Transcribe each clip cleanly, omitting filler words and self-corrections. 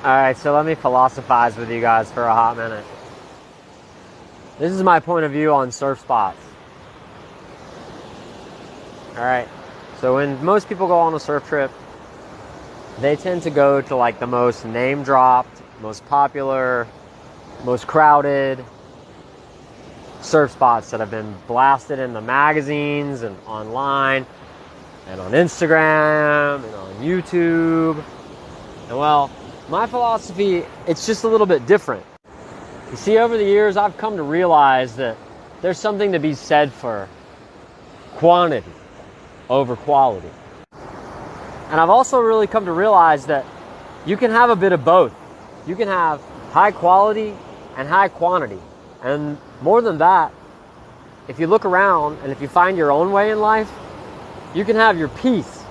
Alright, so let me philosophize with you guys for a hot minute. This is my point of view on surf spots. Alright, so when most people go on a surf trip, they tend to go to like the most name-dropped, most popular, most crowded surf spots that have been blasted in the magazines and online and on Instagram and on YouTube. And well, my philosophy, it's just a little bit different. You see, over the years, I've come to realize that there's something to be said for quantity over quality. And I've also really come to realize that you can have a bit of both. You can have high quality and high quantity. And more than that, if you look around and if you find your own way in life, you can have your peace.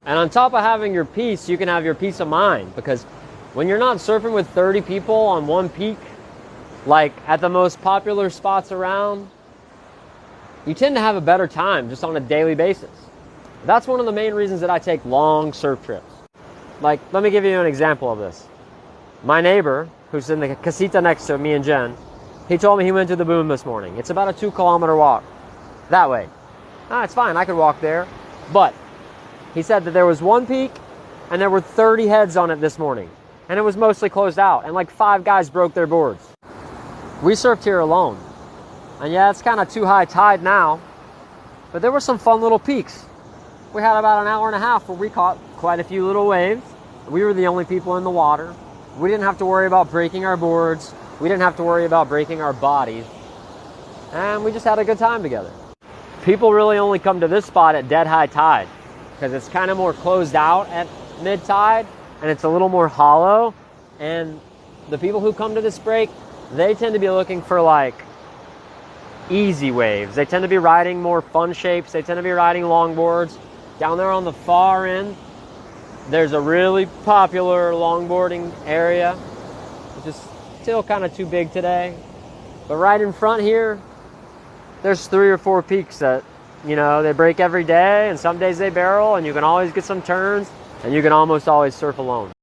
And on top of having your peace, you can have your peace of mind, because when you're not surfing with 30 people on one peak, like at the most popular spots around, you tend to have a better time just on a daily basis. That's one of the main reasons that I take long surf trips. Like, let me give you an example of this. My neighbor, who's in the casita next to me and Jen, he told me he went to the Boom this morning. It's about a 2-kilometer walk that way. It's fine, I could walk there. But he said that there was one peak and there were 30 heads on it this morning. And it was mostly closed out, and like 5 guys broke their boards. We surfed here alone. And yeah, it's kind of too high tide now, but there were some fun little peaks. We had about an hour and a half where we caught quite a few little waves. We were the only people in the water. We didn't have to worry about breaking our boards. We didn't have to worry about breaking our bodies. And we just had a good time together. People really only come to this spot at dead high tide because it's kind of more closed out at mid tide and it's a little more hollow. And the people who come to this break, they tend to be looking for like easy waves. They tend to be riding more fun shapes. They tend to be riding longboards. Down there on the far end, there's a really popular longboarding area, which is still kind of too big today. But right in front here, there's 3 or 4 peaks that, you know, they break every day, and some days they barrel, and you can always get some turns, and you can almost always surf alone.